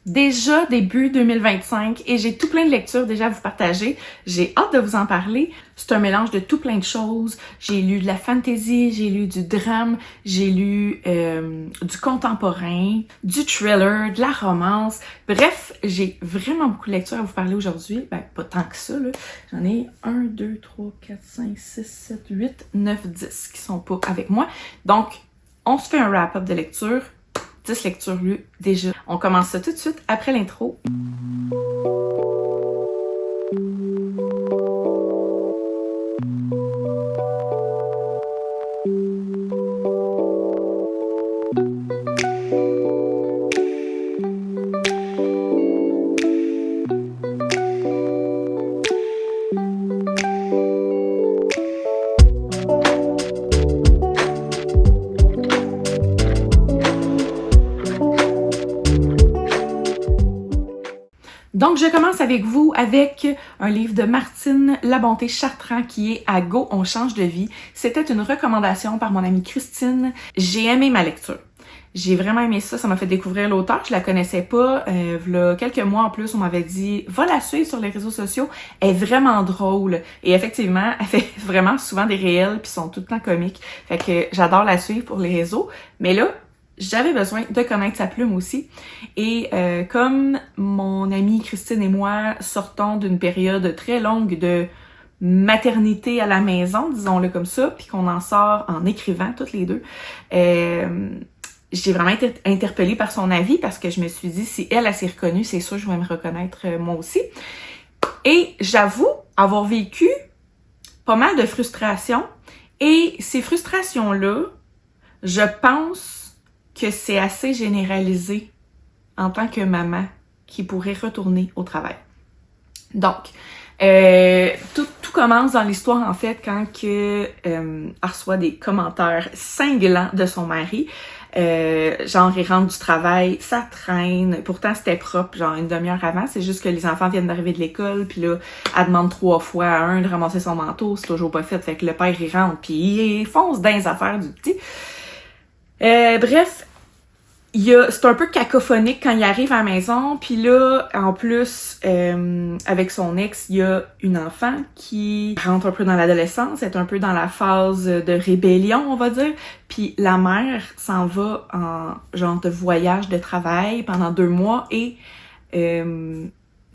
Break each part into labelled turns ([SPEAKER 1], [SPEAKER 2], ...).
[SPEAKER 1] Déjà début 2025 et j'ai tout plein de lectures déjà à vous partager. J'ai hâte de vous en parler. C'est un mélange de tout plein de choses. J'ai lu de la fantasy, j'ai lu du drame, j'ai lu du contemporain, du thriller, de la romance. Bref, j'ai vraiment beaucoup de lectures à vous parler aujourd'hui. Ben, pas tant que ça, là. J'en ai 1, 2, 3, 4, 5, 6, 7, 8, 9, 10 qui sont pas avec moi. Donc, on se fait un wrap-up de lecture. 10 lectures lues déjà. On commence ça tout de suite après l'intro. Donc, je commence avec vous avec un livre de Martine Labonté-Chartrand qui est « À go, on change de vie ». C'était une recommandation par mon amie Christine. J'ai aimé ma lecture. J'ai vraiment aimé ça, ça m'a fait découvrir l'auteur, je la connaissais pas. V'là quelques mois en plus, on m'avait dit « Va la suivre sur les réseaux sociaux, elle est vraiment drôle ». Et effectivement, elle fait vraiment souvent des réels puis sont tout le temps comiques. Fait que j'adore la suivre pour les réseaux. Mais là, j'avais besoin de connaître sa plume aussi. Et comme mon amie Christine et moi sortons d'une période très longue de maternité à la maison, disons-le comme ça, puis qu'on en sort en écrivant toutes les deux, j'ai vraiment été interpellée par son avis parce que je me suis dit, si elle s'est reconnue, c'est sûr que je vais me reconnaître moi aussi. Et j'avoue avoir vécu pas mal de frustrations. Et ces frustrations-là, je pense que c'est assez généralisé en tant que maman qui pourrait retourner au travail. Donc, tout commence dans l'histoire, en fait, quand elle reçoit des commentaires cinglants de son mari. Genre, il rentre du travail, ça traîne. Pourtant, c'était propre, genre une demi-heure avant. C'est juste que les enfants viennent d'arriver de l'école, puis là, elle demande 3 fois à un de ramasser son manteau. C'est toujours pas fait. Fait que le père, il rentre, puis il fonce dans les affaires du petit. Bref, c'est un peu cacophonique quand il arrive à la maison, puis là, en plus, avec son ex, il y a une enfant qui rentre un peu dans l'adolescence, est un peu dans la phase de rébellion, on va dire, puis la mère s'en va en genre de voyage de travail pendant 2 mois et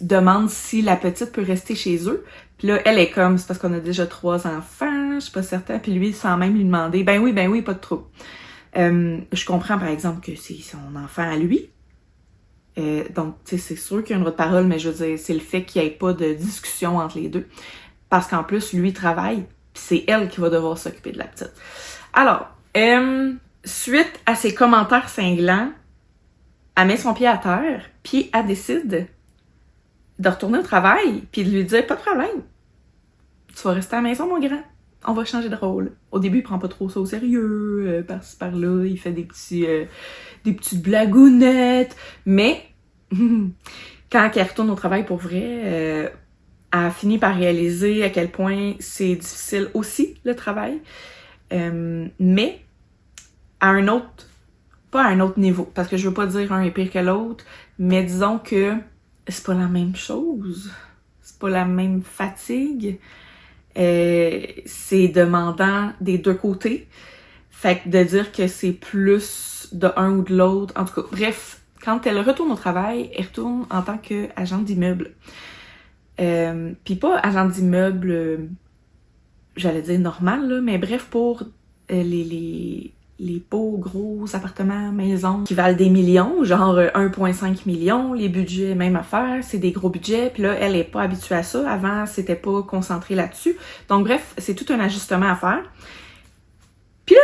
[SPEAKER 1] demande si la petite peut rester chez eux. Puis là, elle est comme, c'est parce qu'on a déjà 3 enfants, je suis pas certaine, puis lui, sans même lui demander, ben oui, pas de trouble. Je comprends, par exemple, que c'est son enfant à lui. Donc, tu sais, c'est sûr qu'il y a une autre parole, mais je veux dire, c'est le fait qu'il n'y ait pas de discussion entre les deux. Parce qu'en plus, lui travaille, puis c'est elle qui va devoir s'occuper de la petite. Alors, suite à ses commentaires cinglants, elle met son pied à terre, puis elle décide de retourner au travail, puis de lui dire « Pas de problème, tu vas rester à la maison, mon grand. On va changer de rôle. » Au début, il prend pas trop ça au sérieux, par-ci par-là, il fait des petites blagounettes, mais quand elle retourne au travail pour vrai, elle a fini par réaliser à quel point c'est difficile aussi, le travail, mais à un autre, pas à un autre niveau, parce que je veux pas dire un est pire que l'autre, mais disons que c'est pas la même chose, c'est pas la même fatigue. C'est demandant des deux côtés. Fait que de dire que c'est plus de un ou de l'autre, en tout cas, bref, quand elle retourne au travail, elle retourne en tant qu'agent d'immeuble. Puis pas agent d'immeuble, j'allais dire normal, là, mais bref, pour les beaux gros appartements, maisons qui valent des millions, genre 1,5 million, les budgets, même affaire, c'est des gros budgets, puis là, elle est pas habituée à ça, avant, c'était pas concentré là-dessus, donc bref, c'est tout un ajustement à faire. Puis là,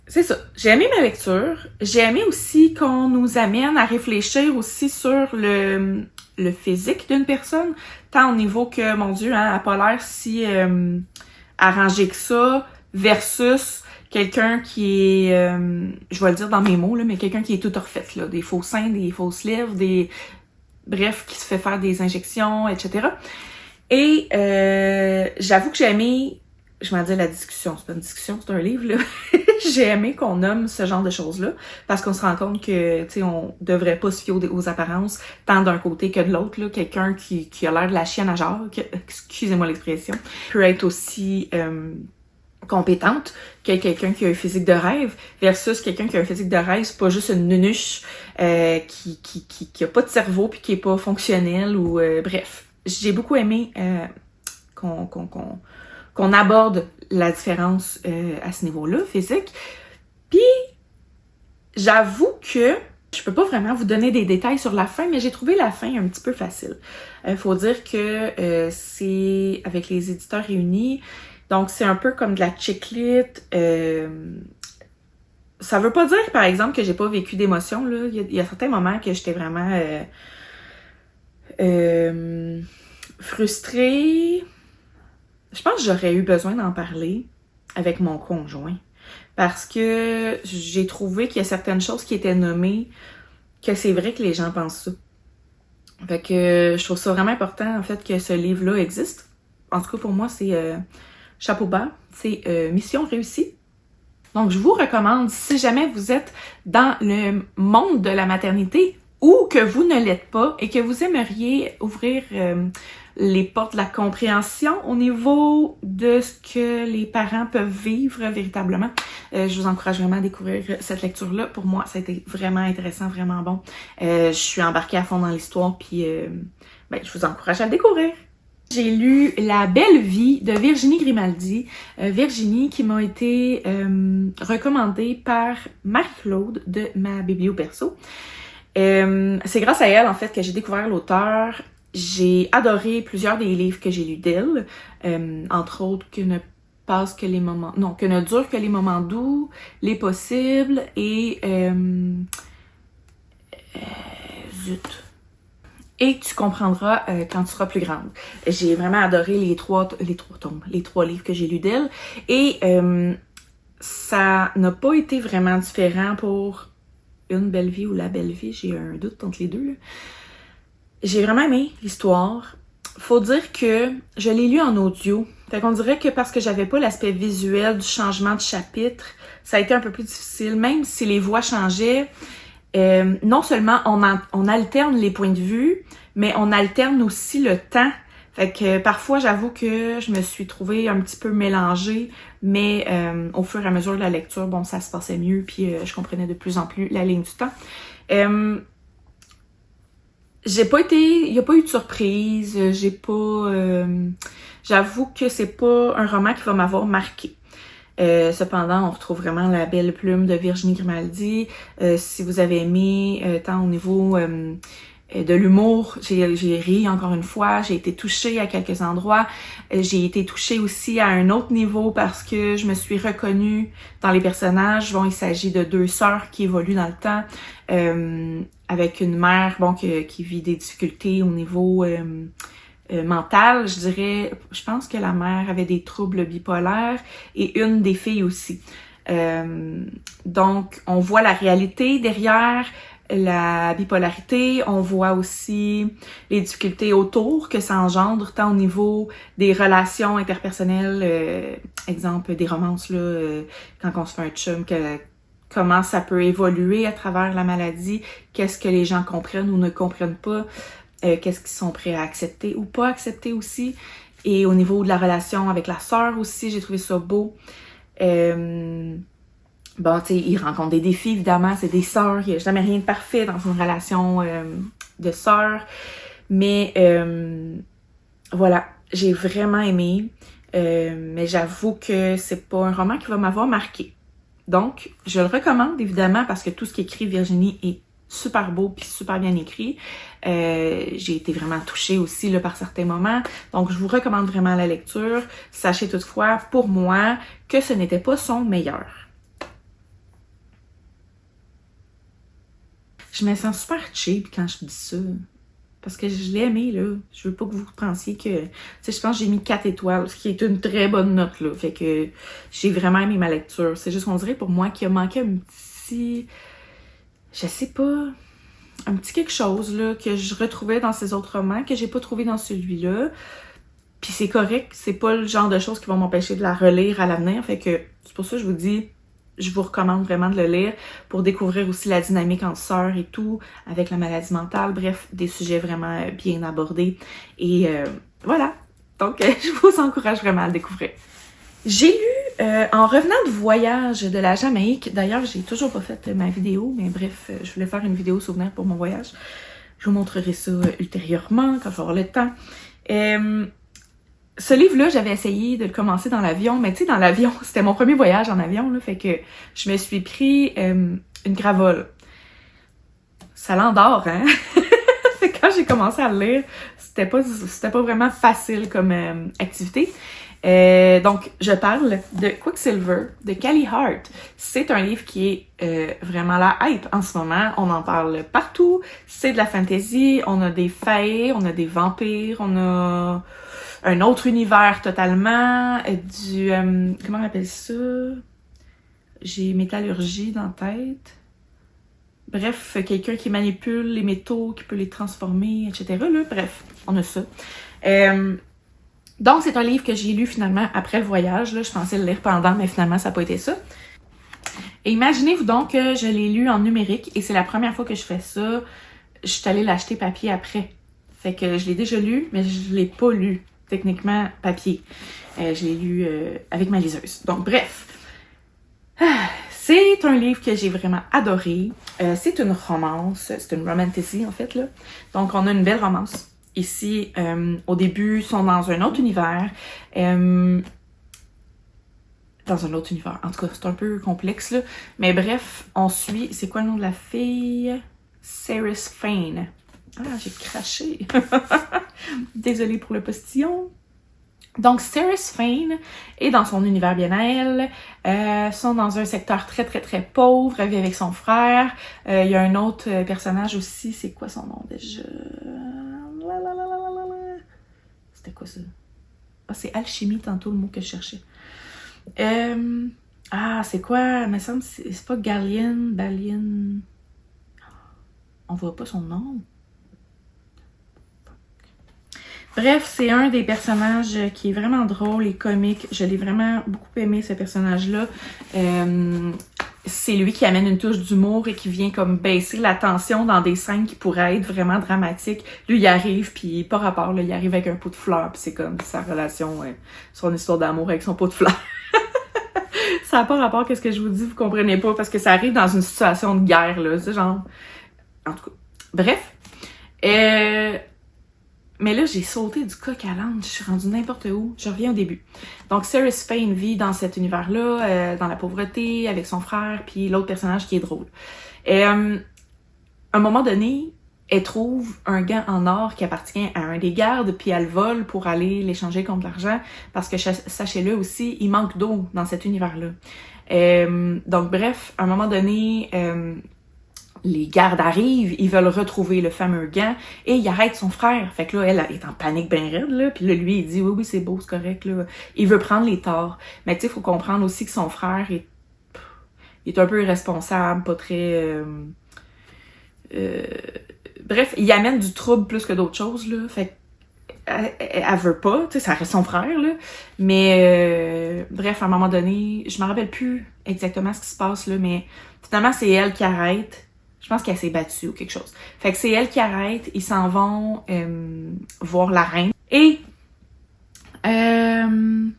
[SPEAKER 1] c'est ça, j'ai aimé ma lecture, j'ai aimé aussi qu'on nous amène à réfléchir aussi sur le physique d'une personne, tant au niveau que, mon Dieu, hein, elle a pas l'air si arrangée que ça, versus quelqu'un qui est, je vais le dire dans mes mots, là, mais quelqu'un qui est tout refait, là, des faux seins, des fausses lèvres, bref, qui se fait faire des injections, etc. Et j'avoue que j'ai aimé, je m'en dis la discussion, c'est pas une discussion, c'est un livre, là. j'ai aimé qu'on nomme ce genre de choses-là, parce qu'on se rend compte que, tu sais, on devrait pas se fier aux apparences, tant d'un côté que de l'autre, là. Quelqu'un qui a l'air de la chienne à Jacques, excusez-moi l'expression, peut être aussi compétente que quelqu'un qui a un physique de rêve, versus quelqu'un qui a un physique de rêve, c'est pas juste une nunuche qui a pas de cerveau puis qui est pas fonctionnel ou bref. J'ai beaucoup aimé qu'on aborde la différence à ce niveau-là, physique. Puis, j'avoue que je peux pas vraiment vous donner des détails sur la fin, mais j'ai trouvé la fin un petit peu facile. Faut dire que c'est avec les éditeurs réunis, donc c'est un peu comme de la chick-lit. Ça veut pas dire, par exemple, que j'ai pas vécu d'émotions, là. Il y a certains moments que j'étais vraiment frustrée. Je pense que j'aurais eu besoin d'en parler avec mon conjoint. Parce que j'ai trouvé qu'il y a certaines choses qui étaient nommées que c'est vrai que les gens pensent ça. Fait que je trouve ça vraiment important, en fait, que ce livre-là existe. En tout cas, pour moi, c'est chapeau bas. C'est mission réussie. Donc, je vous recommande, si jamais vous êtes dans le monde de la maternité ou que vous ne l'êtes pas et que vous aimeriez ouvrir les portes de la compréhension au niveau de ce que les parents peuvent vivre véritablement, je vous encourage vraiment à découvrir cette lecture-là. Pour moi, ça a été vraiment intéressant, vraiment bon. Je suis embarquée à fond dans l'histoire, puis je vous encourage à le découvrir. J'ai lu La belle vie de Virginie Grimaldi. Virginie qui m'a été recommandée par Marie-Claude de ma biblio perso. C'est grâce à elle, en fait, que j'ai découvert l'auteur. J'ai adoré plusieurs des livres que j'ai lus d'elle, entre autres Que ne passe que les moments... Non, Que ne durent que les moments doux, Les possibles et... zut... Et tu comprendras quand tu seras plus grande. J'ai vraiment adoré les trois livres que j'ai lus d'elle. Et ça n'a pas été vraiment différent pour Une belle vie ou La belle vie. J'ai un doute entre les deux, là. J'ai vraiment aimé l'histoire. Faut dire que je l'ai lu en audio. Fait qu'on dirait que parce que j'avais pas l'aspect visuel du changement de chapitre, ça a été un peu plus difficile. Même si les voix changeaient, non seulement on alterne les points de vue, mais on alterne aussi le temps. Fait que parfois, j'avoue que je me suis trouvée un petit peu mélangée, mais au fur et à mesure de la lecture, bon, ça se passait mieux, puis je comprenais de plus en plus la ligne du temps. Il n'y a pas eu de surprise, j'avoue que c'est pas un roman qui va m'avoir marqué. Cependant, on retrouve vraiment la belle plume de Virginie Grimaldi. Si vous avez aimé, tant au niveau de l'humour, j'ai ri encore une fois, j'ai été touchée à quelques endroits. J'ai été touchée aussi à un autre niveau parce que je me suis reconnue dans les personnages. Bon, il s'agit de deux sœurs qui évoluent dans le temps, avec une mère qui vit des difficultés au niveau mental, je dirais. Je pense que la mère avait des troubles bipolaires et une des filles aussi. Donc, on voit la réalité derrière la bipolarité, on voit aussi les difficultés autour que ça engendre, tant au niveau des relations interpersonnelles, exemple des romances, là, quand on se fait un chum, comment ça peut évoluer à travers la maladie, qu'est-ce que les gens comprennent ou ne comprennent pas, qu'est-ce qu'ils sont prêts à accepter ou pas accepter aussi. Et au niveau de la relation avec la sœur aussi, j'ai trouvé ça beau. Bon, tu sais, ils rencontrent des défis, évidemment, c'est des sœurs, il n'y a jamais rien de parfait dans une relation de sœurs. Mais voilà, j'ai vraiment aimé, mais j'avoue que c'est pas un roman qui va m'avoir marqué. Donc, je le recommande, évidemment, parce que tout ce qu'écrit Virginie est super beau puis super bien écrit. J'ai été vraiment touchée aussi là, par certains moments. Donc, je vous recommande vraiment la lecture. Sachez toutefois, pour moi, que ce n'était pas son meilleur. Je me sens super cheap quand je dis ça. Parce que je l'ai aimé, là. Je veux pas que vous pensiez que... Tu sais, je pense que j'ai mis 4 étoiles, ce qui est une très bonne note, là. Fait que j'ai vraiment aimé ma lecture. C'est juste qu'on dirait pour moi qu'il a manqué un petit... Je sais pas... Un petit quelque chose, là, que je retrouvais dans ces autres romans, que j'ai pas trouvé dans celui-là. Puis c'est correct, c'est pas le genre de choses qui vont m'empêcher de la relire à l'avenir. Fait que c'est pour ça que je vous dis... je vous recommande vraiment de le lire pour découvrir aussi la dynamique entre sœurs et tout, avec la maladie mentale, bref, des sujets vraiment bien abordés. Et voilà, donc je vous encourage vraiment à le découvrir. J'ai lu, en revenant de voyage de la Jamaïque, d'ailleurs j'ai toujours pas fait ma vidéo, mais bref, je voulais faire une vidéo souvenir pour mon voyage. Je vous montrerai ça ultérieurement, quand je vais avoir le temps. Ce livre-là, j'avais essayé de le commencer dans l'avion, mais tu sais, dans l'avion, c'était mon premier voyage en avion, là, fait que je me suis pris une gravole. Ça l'endort, hein? Fait que quand j'ai commencé à le lire, c'était pas vraiment facile comme activité. Donc, je parle de Quicksilver, de Callie Hart. C'est un livre qui est vraiment la hype en ce moment. On en parle partout. C'est de la fantasy. On a des fées, on a des vampires, on a un autre univers totalement. Comment on appelle ça? J'ai métallurgie dans la tête. Bref, quelqu'un qui manipule les métaux, qui peut les transformer, etc. Là, bref, on a ça. Donc, c'est un livre que j'ai lu finalement après le voyage. Là. Je pensais le lire pendant, mais finalement, ça n'a pas été ça. Et imaginez-vous donc que je l'ai lu en numérique et c'est la première fois que je fais ça. Je suis allée l'acheter papier après. Fait que je l'ai déjà lu, mais je l'ai pas lu, techniquement, papier. Je l'ai lu avec ma liseuse. Donc, bref. C'est un livre que j'ai vraiment adoré. C'est une romance. C'est une romantasy, en fait, là. Donc, on a une belle romance. Ici, au début, ils sont dans un autre univers. Dans un autre univers. En tout cas, c'est un peu complexe, là. Mais bref, on suit... C'est quoi le nom de la fille? Ceres Fane. Ah, j'ai craché. Désolée pour le postillon. Donc, Ceres Fane est dans son univers bien à elle. Sont dans un secteur très, très, très pauvre. Elle vit avec son frère. Il y a un autre personnage aussi. C'est quoi son nom déjà? C'était quoi ça? Ah, c'est alchimie tantôt, le mot que je cherchais. C'est quoi? Il me semble que c'est pas Balien. On voit pas son nom. Bref, c'est un des personnages qui est vraiment drôle et comique. Je l'ai vraiment beaucoup aimé, ce personnage-là. C'est lui qui amène une touche d'humour et qui vient comme baisser la tension dans des scènes qui pourraient être vraiment dramatiques. Lui, il arrive, puis par rapport, là, il arrive avec un pot de fleurs, puis c'est comme sa relation, son histoire d'amour avec son pot de fleurs. Ça n'a pas rapport à ce que je vous dis, vous comprenez pas, parce que ça arrive dans une situation de guerre, là. C'est genre... En tout cas, bref. Mais là, j'ai sauté du coq à l'âne, je suis rendue n'importe où, je reviens au début. Donc, Ceres Fane vit dans cet univers-là, dans la pauvreté, avec son frère, puis l'autre personnage qui est drôle. À un moment donné, elle trouve un gant en or qui appartient à un des gardes, puis elle le vole pour aller l'échanger contre de l'argent, parce que, sachez-le aussi, il manque d'eau dans cet univers-là. Donc, bref, à un moment donné... les gardes arrivent, ils veulent retrouver le fameux gant et ils arrêtent son frère. Fait que là, elle est en panique ben raide, là. Puis là, lui, il dit, oui, c'est beau, c'est correct, là. Il veut prendre les torts. Mais tu sais, il faut comprendre aussi que son frère est un peu irresponsable, pas très... Bref, il amène du trouble plus que d'autres choses, là. Fait elle veut pas, tu sais, ça reste son frère, là. Mais bref, à un moment donné, je me rappelle plus exactement ce qui se passe, là, mais finalement, c'est elle qui arrête. Je pense qu'elle s'est battue ou quelque chose. Fait que c'est elle qui arrête. Ils s'en vont voir la reine. Et il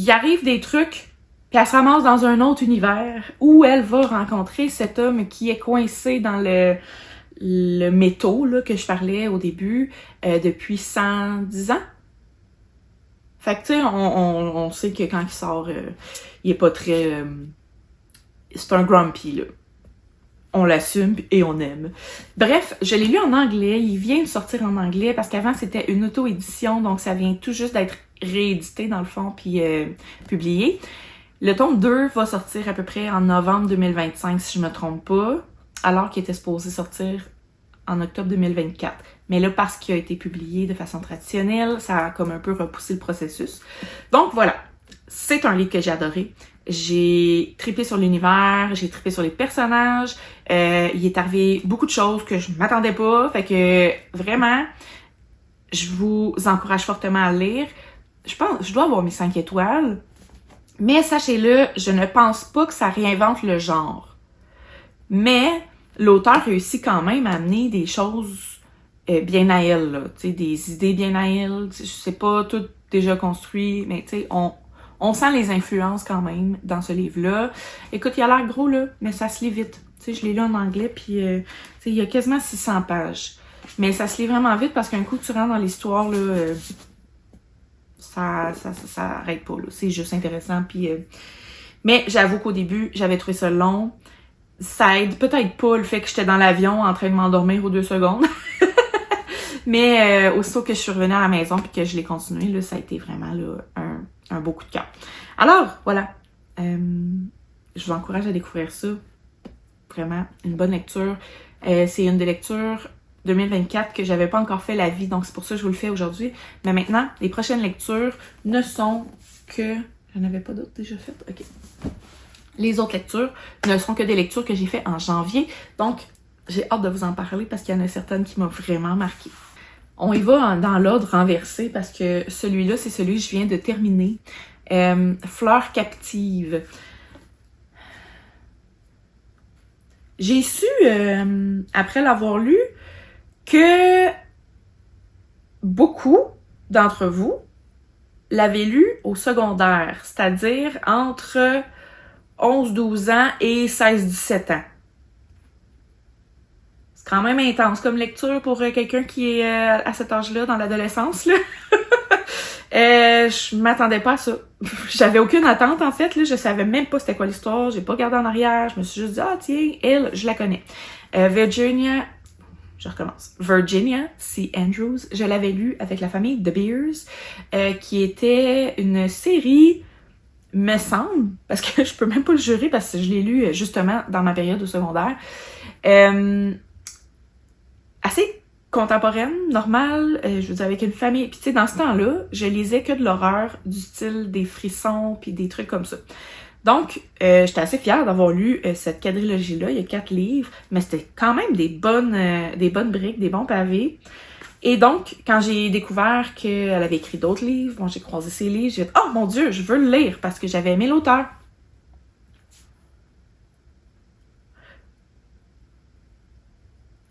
[SPEAKER 1] arrive des trucs, puis elle se ramasse dans un autre univers où elle va rencontrer cet homme qui est coincé dans le métaux là, que je parlais au début depuis 110 ans. Fait que tu sais, on sait que quand il sort, il est pas très... c'est un grumpy, là. On l'assume et on aime. Bref, je l'ai lu en anglais. Il vient de sortir en anglais parce qu'avant, c'était une auto-édition. Donc, ça vient tout juste d'être réédité, dans le fond, puis publié. Le tome 2 va sortir à peu près en novembre 2025, si je me trompe pas, alors qu'il était supposé sortir en octobre 2024. Mais là, parce qu'il a été publié de façon traditionnelle, ça a comme un peu repoussé le processus. Donc, voilà. C'est un livre que j'ai adoré. J'ai trippé sur l'univers, j'ai trippé sur les personnages. Il est arrivé beaucoup de choses que je m'attendais pas. Fait que vraiment, je vous encourage fortement à lire. Je pense, je dois avoir mes 5 étoiles. Mais sachez-le, je ne pense pas que ça réinvente le genre. Mais l'auteur réussit quand même à amener des choses bien à elle, là. Tu sais, des idées bien à elle. C'est pas tout déjà construit, mais tu sais, on sent les influences quand même dans ce livre-là. Écoute, il a l'air gros, là, mais ça se lit vite. Tu sais, je l'ai lu en anglais, puis tu sais, il y a quasiment 600 pages. Mais ça se lit vraiment vite parce qu'un coup, tu rentres dans l'histoire, là, ça arrête pas, là. C'est juste intéressant, puis... Mais j'avoue qu'au début, j'avais trouvé ça long. Ça aide peut-être pas le fait que j'étais dans l'avion en train de m'endormir aux 2 secondes. Mais aussitôt que je suis revenue à la maison puis que je l'ai continué, là, ça a été vraiment là, un beau coup de cœur. Alors, voilà. Je vous encourage à découvrir ça. Vraiment, une bonne lecture. C'est une des lectures 2024 que j'avais pas encore fait la vie, donc c'est pour ça que je vous le fais aujourd'hui. Mais maintenant, les prochaines lectures ne sont que... J'en avais pas d'autres déjà faites? OK. Les autres lectures ne seront que des lectures que j'ai faites en janvier. Donc, j'ai hâte de vous en parler parce qu'il y en a certaines qui m'ont vraiment marqué. On y va dans l'ordre renversé parce que celui-là, c'est celui que je viens de terminer. Fleurs captives. J'ai su, après l'avoir lu, que beaucoup d'entre vous l'avaient lu au secondaire, c'est-à-dire entre 11-12 ans et 16-17 ans. C'est quand même intense comme lecture pour quelqu'un qui est à cet âge-là, dans l'adolescence, là. Je m'attendais pas à ça. J'avais aucune attente, en fait, là. Je savais même pas c'était quoi l'histoire. J'ai pas regardé en arrière. Je me suis juste dit, ah, tiens, elle, je la connais. Virginia C. Andrews. Je l'avais lu avec la famille The Beers, qui était une série, me semble, parce que je peux même pas le jurer, parce que je l'ai lu justement dans ma période au secondaire. Assez contemporaine, normale, je veux dire, avec une famille. Puis tu sais, dans ce temps-là, je lisais que de l'horreur, du style des frissons, puis des trucs comme ça. Donc, j'étais assez fière d'avoir lu cette quadrilogie-là. Il y a 4 livres, mais c'était quand même des bonnes briques, des bons pavés. Et donc, quand j'ai découvert qu'elle avait écrit d'autres livres, bon, j'ai croisé ses livres, j'ai dit « Oh mon Dieu, je veux le lire! » parce que j'avais aimé l'auteur.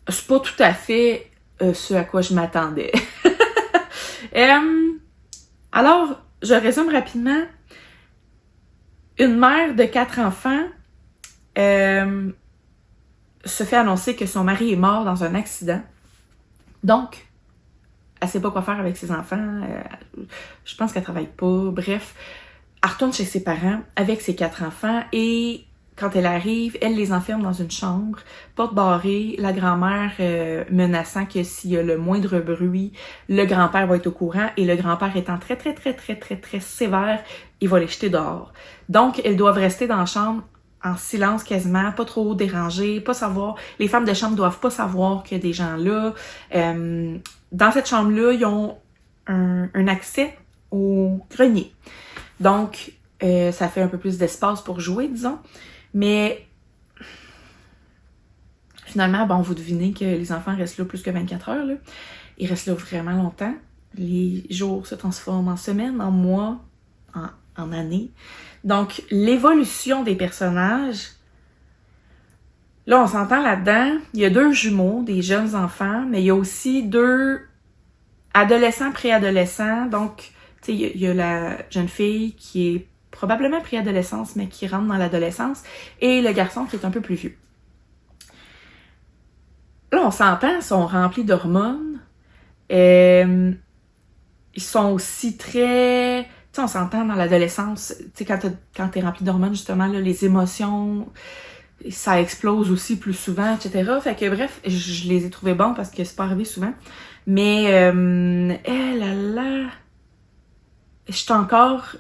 [SPEAKER 1] C'est pas tout à fait ce à quoi je m'attendais. Alors, je résume rapidement. Une mère de 4 enfants se fait annoncer que son mari est mort dans un accident. Donc, elle sait pas quoi faire avec ses enfants. Je pense qu'elle travaille pas. Bref, elle retourne chez ses parents avec ses 4 enfants et quand elle arrive, elle les enferme dans une chambre, porte barrée, la grand-mère menaçant que s'il y a le moindre bruit, le grand-père va être au courant et le grand-père étant très sévère, il va les jeter dehors. Donc, elles doivent rester dans la chambre en silence quasiment, pas trop dérangées, pas savoir, les femmes de chambre doivent pas savoir qu'il y a des gens là. Dans cette chambre-là, ils ont un accès au grenier. Donc, ça fait un peu plus d'espace pour jouer, disons. Mais finalement, bon, vous devinez que les enfants restent là plus que 24 heures. Là. Ils restent là vraiment longtemps. Les jours se transforment en semaines, en mois, en années. Donc, l'évolution des personnages, là, on s'entend là-dedans. Il y a 2 jumeaux, des jeunes enfants, mais il y a aussi 2 adolescents, préadolescents. Donc, tu sais, il y a la jeune fille qui est probablement préadolescence, mais qui rentre dans l'adolescence, et le garçon qui est un peu plus vieux. Là, on s'entend, ils sont remplis d'hormones. Ils sont aussi très... Tu sais, on s'entend dans l'adolescence, tu sais, quand t'es rempli d'hormones, justement, là, les émotions, ça explose aussi plus souvent, etc. Fait que, bref, je les ai trouvés bons parce que c'est pas arrivé souvent. Mais, je suis encore...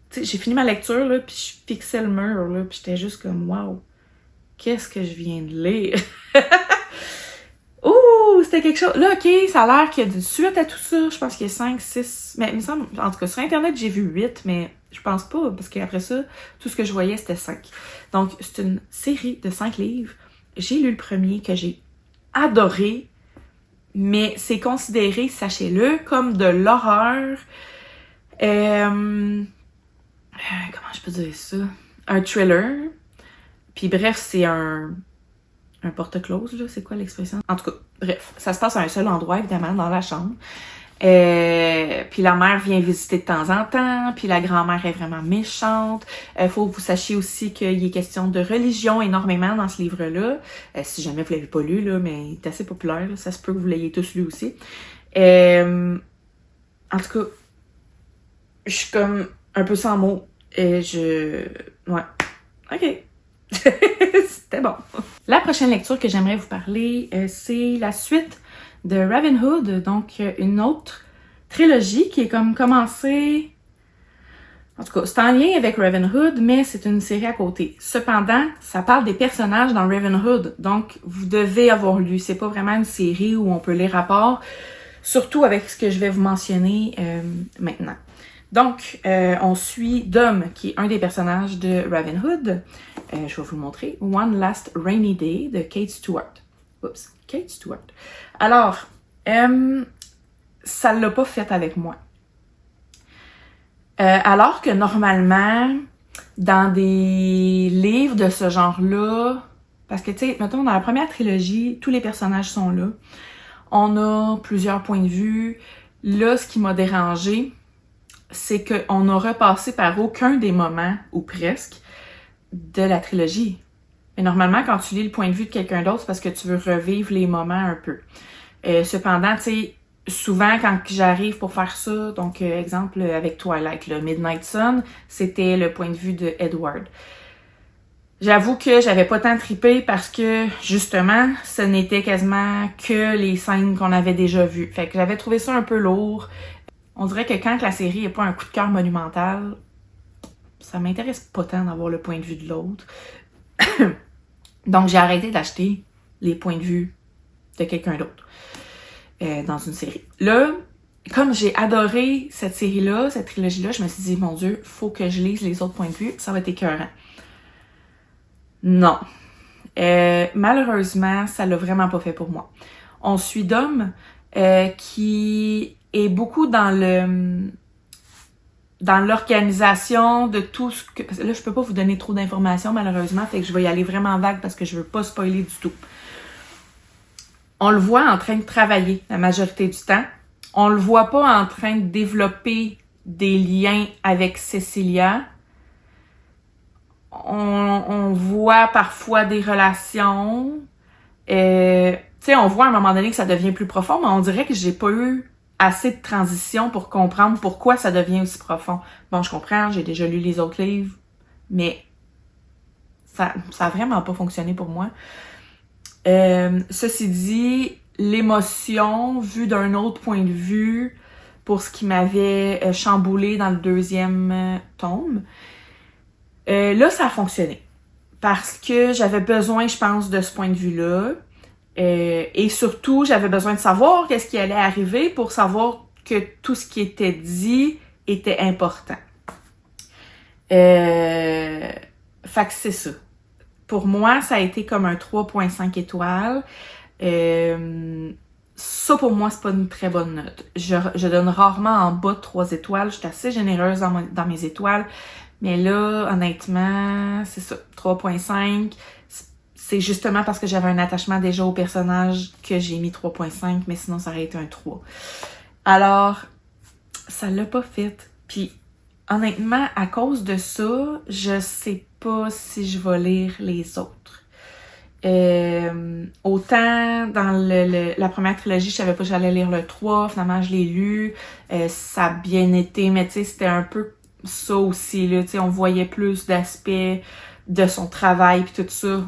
[SPEAKER 1] Tu sais, j'ai fini ma lecture, là, puis je fixais le mur, là, puis j'étais juste comme, wow, qu'est-ce que je viens de lire? Ouh, c'était quelque chose. Là, OK, ça a l'air qu'il y a du suite à tout ça. Je pense qu'il y a 5, 6... Mais il me semble, en tout cas, sur Internet, j'ai vu 8, mais je pense pas, parce qu'après ça, tout ce que je voyais, c'était 5. Donc, c'est une série de 5 livres. J'ai lu le premier que j'ai adoré, mais c'est considéré, sachez-le, comme de l'horreur. comment je peux dire ça? Un thriller. Puis bref, c'est un porte-close, là, c'est quoi l'expression? En tout cas, bref, ça se passe à un seul endroit, évidemment, dans la chambre. Puis la mère vient visiter de temps en temps, puis la grand-mère est vraiment méchante. Faut que vous sachiez aussi qu'il est question de religion énormément dans ce livre-là. Si jamais vous l'avez pas lu, là, mais il est assez populaire, là, ça se peut que vous l'ayez tous lu aussi. En tout cas, je suis comme un peu sans mots. Ouais. OK. C'était bon. La prochaine lecture que j'aimerais vous parler, c'est la suite de Ravenhood, donc une autre trilogie qui est comme commencée... En tout cas, c'est en lien avec Ravenhood, mais c'est une série à côté. Cependant, ça parle des personnages dans Ravenhood, donc vous devez avoir lu. C'est pas vraiment une série où on peut lire à part, surtout avec ce que je vais vous mentionner maintenant. Donc, on suit Dom, qui est un des personnages de Ravenhood. Je vais vous le montrer. One Last Rainy Day de Kate Stewart. Oups, Kate Stewart. Alors, ça l'a pas fait avec moi. Alors que normalement, dans des livres de ce genre-là, parce que, tu sais, mettons, dans la première trilogie, tous les personnages sont là. On a plusieurs points de vue. Là, ce qui m'a dérangée, c'est qu'on n'a repassé par aucun des moments, ou presque, de la trilogie. Mais normalement, quand tu lis le point de vue de quelqu'un d'autre, c'est parce que tu veux revivre les moments un peu. Cependant, tu sais, souvent, quand j'arrive pour faire ça, donc exemple avec Twilight, le Midnight Sun, c'était le point de vue de Edward. J'avoue que j'avais pas tant trippé parce que, justement, ce n'était quasiment que les scènes qu'on avait déjà vues. Fait que j'avais trouvé ça un peu lourd. On dirait que quand la série n'est pas un coup de cœur monumental, ça m'intéresse pas tant d'avoir le point de vue de l'autre. Donc, j'ai arrêté d'acheter les points de vue de quelqu'un d'autre dans une série. Là, comme j'ai adoré cette série-là, cette trilogie-là, je me suis dit, mon Dieu, faut que je lise les autres points de vue, ça va être écœurant. Non. Malheureusement, ça l'a vraiment pas fait pour moi. On suit Dom qui est beaucoup dans l'organisation de tout ce que... Là, je peux pas vous donner trop d'informations, malheureusement, fait que je vais y aller vraiment vague parce que je veux pas spoiler du tout. On le voit en train de travailler la majorité du temps. On le voit pas en train de développer des liens avec Cecilia. On voit parfois des relations. Tu sais, on voit à un moment donné que ça devient plus profond, mais on dirait que j'ai pas eu assez de transition pour comprendre pourquoi ça devient aussi profond. Bon, je comprends, j'ai déjà lu les autres livres, mais ça a vraiment pas fonctionné pour moi. Ceci dit, l'émotion, vue d'un autre point de vue, pour ce qui m'avait chamboulé dans le deuxième tome, là, ça a fonctionné. Parce que j'avais besoin, je pense, de ce point de vue-là. Et surtout, j'avais besoin de savoir qu'est-ce qui allait arriver pour savoir que tout ce qui était dit était important. Fait que c'est ça. Pour moi, ça a été comme un 3.5 étoiles. Ça, pour moi, c'est pas une très bonne note. Je donne rarement en bas de 3 étoiles. Je suis assez généreuse dans mes étoiles. Mais là, honnêtement, c'est ça. 3.5. C'est justement parce que j'avais un attachement déjà au personnage que j'ai mis 3.5, mais sinon, ça aurait été un 3. Alors, ça l'a pas fait. Puis, honnêtement, à cause de ça, je sais pas si je vais lire les autres. Autant dans la première trilogie, je savais pas que j'allais lire le 3. Finalement, je l'ai lu. Ça a bien été, mais tu sais, c'était un peu ça aussi, là. Tu sais, on voyait plus d'aspects de son travail puis tout ça.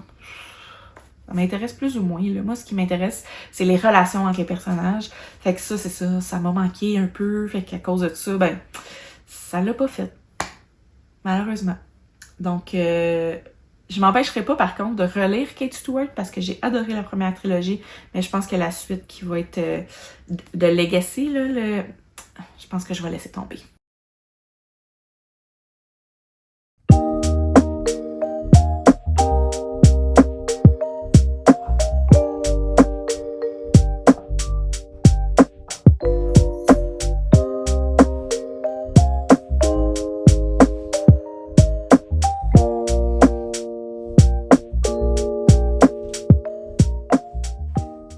[SPEAKER 1] Ça m'intéresse plus ou moins, là. Moi, ce qui m'intéresse, c'est les relations entre les personnages. Fait que ça, c'est ça. Ça m'a manqué un peu. Fait qu'à cause de ça, ben, ça l'a pas fait. Malheureusement. Donc, je m'empêcherai pas, par contre, de relire Kate Stewart parce que j'ai adoré la première trilogie. Mais je pense que la suite qui va être de Legacy, là, je pense que je vais laisser tomber.